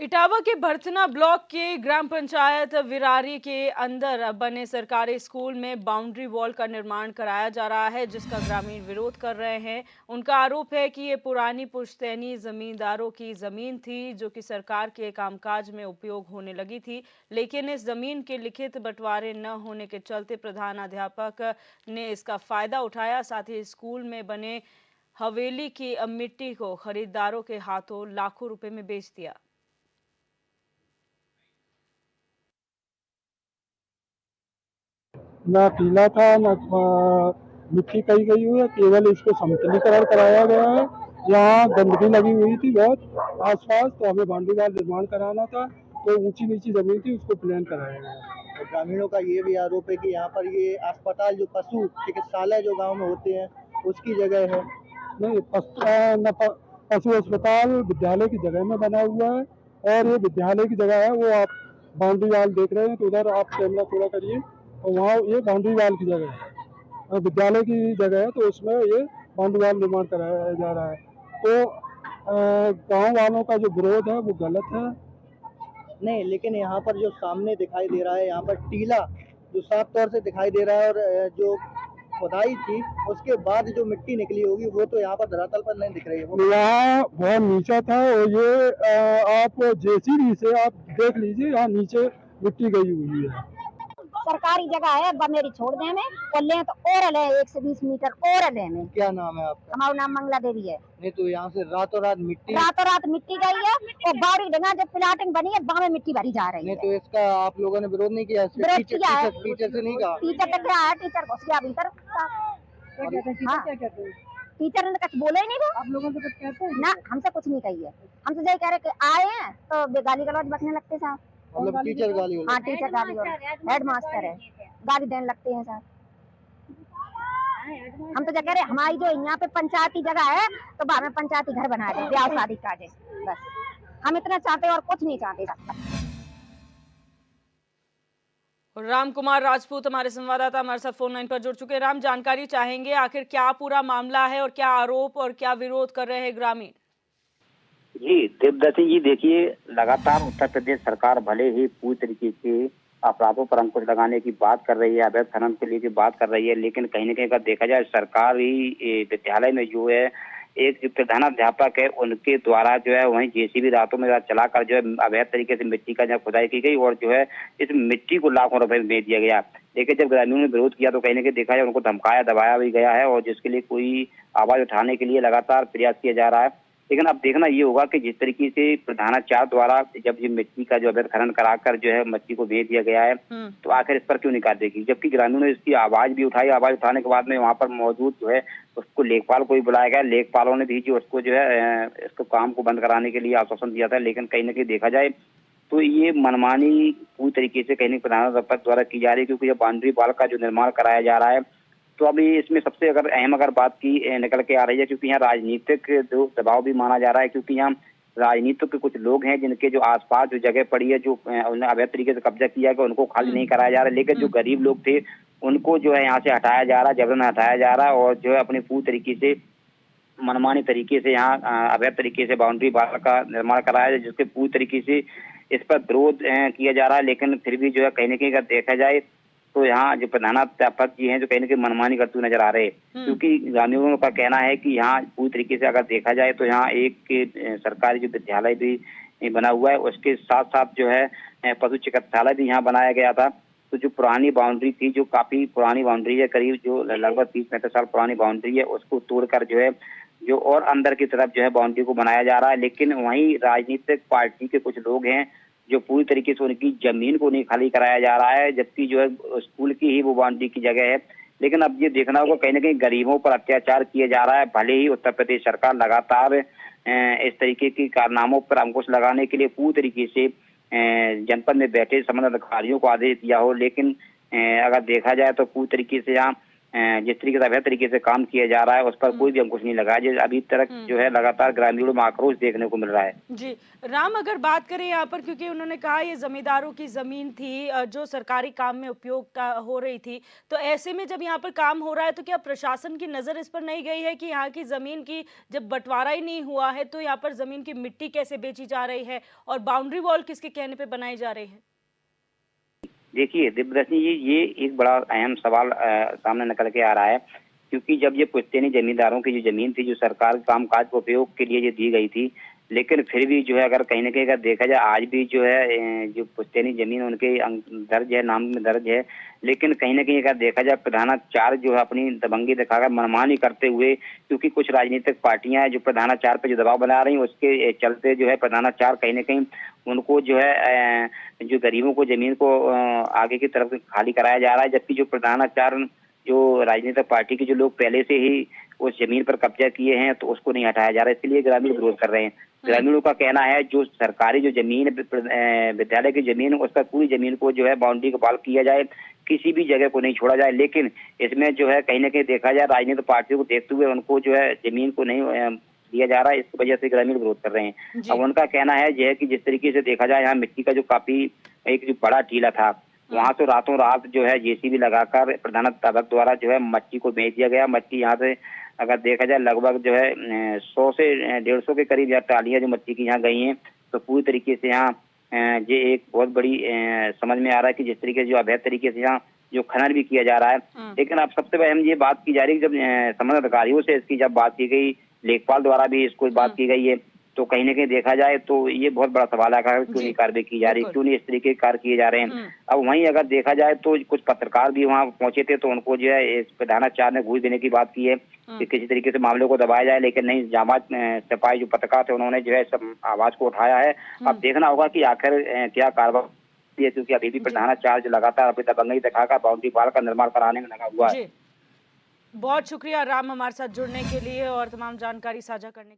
इटावा के भरथना ब्लॉक के ग्राम पंचायत विरारी के अंदर बने सरकारी स्कूल में बाउंड्री वॉल का निर्माण कराया जा रहा है, जिसका ग्रामीण विरोध कर रहे हैं। उनका आरोप है कि ये पुरानी पुश्तैनी जमींदारों की जमीन थी, जो कि सरकार के कामकाज में उपयोग होने लगी थी। लेकिन इस जमीन के लिखित बंटवारे न होने के चलते प्रधानाध्यापक ने इसका फायदा उठाया। साथ ही स्कूल में बने हवेली की मिट्टी को खरीदारों के हाथों लाखों रुपए में बेच दिया। ना टीला था, ना मिट्टी कही गई हुई है, केवल इसको समतलीकरण कराया गया है। यहाँ गंदगी लगी हुई थी बहुत आसपास, तो हमें बाउंड्री वाल निर्माण कराना था, तो ऊंची नीची जमीन थी, उसको प्लान कराया गया। और ग्रामीणों का ये भी आरोप है कि यहाँ पर ये अस्पताल जो पशु चिकित्सालय जो गांव में होते हैं उसकी जगह है। नहीं, पशु अस्पताल विद्यालय की जगह में बना हुआ है, और ये विद्यालय की जगह है। वो आप बाउंड्री वाल देख रहे हैं, तो उधर आप कैमरा थोड़ा करिए, और वहाँ ये बाउंड्री वाल की जगह है, विद्यालय की जगह है, तो उसमें ये बाउंड्री वाल निर्माण कराया जा रहा है। तो गांव वालों का जो विरोध है वो गलत है। नहीं, लेकिन यहाँ पर जो सामने दिखाई दे रहा है, यहाँ पर टीला जो साफ तौर से दिखाई दे रहा है, और जो खुदाई थी उसके बाद जो मिट्टी निकली होगी वो तो यहाँ पर धरातल पर नहीं दिख रही है। यहाँ बहुत नीचा था, और ये आप जेसीबी से आप देख लीजिए, यहाँ नीचे मिट्टी गई हुई है। सरकारी जगह है, मेरी छोड़ दे में और ले तो और ले 120 मीटर और ले में। क्या नाम है आपका? हमारा नाम मंगला देवी है। नहीं, तो यहाँ से रातों रात मिट्टी गई है, और बावड़ी जगह जो प्लाटिंग बनी है वहाँ में मिट्टी भरी जा रही है। नहीं, तो इसका आप लोगों ने विरोध नहीं किया? टीचर से नहीं कहा? टीचर तो क्या है, टीचर घुस गया भीतर। टीचर ने कुछ बोले ही नहीं, वो आप लोगों से कुछ कहते हैं ना, हमसे कुछ नहीं कही है। हमसे यही कह रहे कि आए हैं तो गाली गलौज बकने लगते साहब। मतलब टीचर गाली? हाँ, टीचर गाली, हेड मास्टर है, गाली देने लगते हैं साहब। हम तो कह रहे हमारी जो यहाँ पे पंचायती जगह है, तो हमें पंचायती घर बना दे, ब्याह शादी का दे, बस हम इतना चाहते और कुछ नहीं चाहते। राम कुमार राजपूत हमारे संवाददाता हमारे साथ फोन लाइन पर जुड़ चुके हैं। राम, जानकारी चाहेंगे आखिर क्या पूरा मामला है और क्या आरोप और क्या विरोध कर रहे हैं ग्रामीण? जी देवदत्ती जी, देखिए, लगातार उत्तर प्रदेश सरकार भले ही पूरी तरीके से अपराधों पर अंकुश लगाने की बात कर रही है, अवैध खनन के लिए भी बात कर रही है, लेकिन कहीं न कहीं अगर देखा जाए सरकारी विद्यालय में जो है एक जो प्रधानाध्यापक है उनके द्वारा जो है वहीं जेसीबी रातों में चलाकर जो है अवैध तरीके से मिट्टी का जब खुदाई की गई और जो है इस मिट्टी को लाखों रुपए में बेच दिया गया। लेकिन जब ग्रामीणों ने विरोध किया तो कहीं न कहीं देखा जाए उनको धमकाया दबाया भी गया है, और जिसके लिए कोई आवाज उठाने के लिए लगातार प्रयास किया जा रहा है। लेकिन अब देखना ये होगा कि जिस तरीके से प्रधानाचार्य द्वारा जब ये मिट्टी का जो अवैध खनन कराकर जो है मिट्टी को बेच दिया गया है, तो आखिर इस पर क्यों नहीं कार्रवाई, जबकि ग्रामीणों ने इसकी आवाज भी उठाई। आवाज उठाने के बाद में वहां पर मौजूद जो है उसको लेखपाल को भी बुलाया गया। लेखपालों ने भी जो उसको जो है इसको काम को बंद कराने के लिए आश्वासन दिया था, लेकिन कहीं न कहीं देखा जाए तो ये मनमानी पूरी तरीके से कहीं न कहीं प्रधानाध्यापक द्वारा की जा रही है, क्योंकि जब बाउंड्री वाल का जो निर्माण कराया जा रहा है तो अभी इसमें सबसे अहम बात की निकल के आ रही है, क्योंकि यहाँ राजनीतिक जो दबाव भी माना जा रहा है, क्योंकि यहाँ राजनीतिक के कुछ लोग हैं जिनके जो आसपास जो जगह पड़ी है जो उन्हें अवैध तरीके से कब्जा किया गया उनको खाली नहीं कराया जा रहा है, लेकिन जो गरीब लोग थे उनको जो है यहाँ से हटाया जा रहा है, जबरन हटाया जा रहा है, और जो है अपनी पूरी तरीके से मनमानी तरीके से यहाँ अवैध तरीके से बाउंड्री वाल का निर्माण कराया जाए, जिसके पूरी तरीके से इस पर विरोध किया जा रहा है। लेकिन फिर भी जो है कहीं न कहीं अगर देखा जाए तो यहाँ जो प्रधानाध्यापक जी हैं जो कहीं न कहीं मनमानी करते हुए नजर आ रहे हैं, क्योंकि ग्रामीणों का कहना है कि यहाँ पूरी तरीके से अगर देखा जाए तो यहाँ एक सरकारी जो विद्यालय भी बना हुआ है, उसके साथ साथ जो है पशु चिकित्सालय भी यहाँ बनाया गया था। तो जो पुरानी बाउंड्री थी, जो काफी पुरानी बाउंड्री है, करीब जो लगभग 30-35 साल पुरानी बाउंड्री है, उसको तोड़कर जो है जो और अंदर की तरफ जो है बाउंड्री को बनाया जा रहा है। लेकिन वहीं राजनीतिक पार्टी के कुछ लोग हैं जो पूरी तरीके से उनकी जमीन को नहीं खाली कराया जा रहा है, जबकि जो है स्कूल की ही वो बाउंड्री की जगह है। लेकिन अब ये देखना होगा कहीं न कहीं गरीबों पर अत्याचार किया जा रहा है। भले ही उत्तर प्रदेश सरकार लगातार इस तरीके के कारनामों पर अंकुश लगाने के लिए पूरी तरीके से जनपद में बैठे संबंधित अधिकारियों को आदेश दिया हो, लेकिन अगर देखा जाए तो पूरी तरीके से यहाँ जिस तरीके से अवैध तरीके से काम किया जा रहा है उस पर कोई भी अंकुश नहीं लगा है। जो अभी तक जो है लगातार ग्रामीणों में आक्रोश देखने को मिल रहा है। जी राम, अगर बात करें यहाँ पर, क्योंकि उन्होंने कहा ये जमींदारों की जमीन थी जो सरकारी काम में उपयोग हो रही थी, तो ऐसे में जब यहाँ पर काम हो रहा है तो क्या प्रशासन की नजर इस पर नहीं गई है कि यहाँ की जमीन की जब बंटवारा ही नहीं हुआ है तो यहाँ पर जमीन की मिट्टी कैसे बेची जा रही है और बाउंड्री वॉल किसके कहने पे बनाई जा रही है? देखिए दिव्यदर्शनी जी, ये एक बड़ा अहम सवाल सामने निकल के आ रहा है, क्योंकि जब ये पुश्तैनी जमींदारों की जो जमीन थी जो सरकार कामकाज के उपयोग के लिए ये दी गई थी, लेकिन फिर भी जो है अगर कहीं ना कहीं अगर देखा जाए आज भी जो है जो पुश्तैनी जमीन उनके दर्ज है, नाम में दर्ज है, लेकिन कहीं ना कहीं अगर देखा जाए प्रधानाचार्य जो है अपनी दबंगी दिखाकर मनमानी करते हुए, क्योंकि कुछ राजनीतिक पार्टियां जो प्रधानाचार्य पे जो दबाव बना रही हैं उसके चलते जो है प्रधानाचार्य कहीं ना कहीं उनको जो है जो गरीबों को जमीन को आगे की तरफ खाली कराया जा रहा है, जबकि जो प्रधानाचार्य जो राजनीतिक पार्टी के जो लोग पहले से ही उस जमीन पर कब्जा किए हैं तो उसको नहीं हटाया जा रहा है, इसलिए ग्रामीण विरोध कर रहे हैं। ग्रामीणों का कहना है जो सरकारी जो जमीन विद्यालय की जमीन उस पर पूरी जमीन को जो है बाउंड्री को बहाल किया जाए, किसी भी जगह को नहीं छोड़ा जाए, लेकिन इसमें जो है कहीं ना कहीं देखा जाए राजनीतिक पार्टियों को देखते हुए उनको जो है जमीन को नहीं दिया जा रहा है, इस वजह से ग्रामीण विरोध कर रहे हैं। अब उनका कहना है यह कि जिस तरीके से देखा जाए यहाँ मिट्टी का जो काफी एक जो बड़ा टीला था वहां तो रातों रात जो है जेसीबी लगाकर प्रधानाचार्य द्वारा जो है मिट्टी को बेच दिया गया। मिट्टी यहाँ से अगर देखा जाए लगभग जो है 100 से 150 के करीब यहाँ ट्रालियां जो मिट्टी की यहाँ गई हैं, तो पूरी तरीके से यहाँ ये एक बहुत बड़ी समझ में आ रहा है कि जिस तरीके से जो अवैध तरीके से यहाँ जो खनन भी किया जा रहा है। लेकिन अब सबसे अहम ये बात की जा रही है जब संबंधित अधिकारियों से इसकी जब बात की गई, लेखपाल द्वारा भी इसको बात की गई है, तो कहीं ना कहीं देखा जाए तो ये बहुत बड़ा सवाल है क्यों नहीं कार्रवाई की जा रही, क्यों नहीं इस तरीके के कार्य किए जा रहे हैं। अब वहीं अगर देखा जाए तो कुछ पत्रकार भी वहां पहुंचे थे, तो उनको जो है इस प्रधानाचार्य ने घूस देने की बात की है कि किसी तरीके से मामले को दबाया जाए, लेकिन नहीं, जांबाज सिपाही जो पत्रकार थे उन्होंने जो है सब आवाज को उठाया है। अब देखना होगा कि आखिर क्या कार्रवाई है, क्योंकि अभी भी प्रधानाचार्य लगातार अपनी दबंगई दिखाकर बाउंड्री वॉल का निर्माण कराने में लगा हुआ है। बहुत शुक्रिया राम हमारे साथ जुड़ने के लिए और तमाम जानकारी साझा करने के लिए।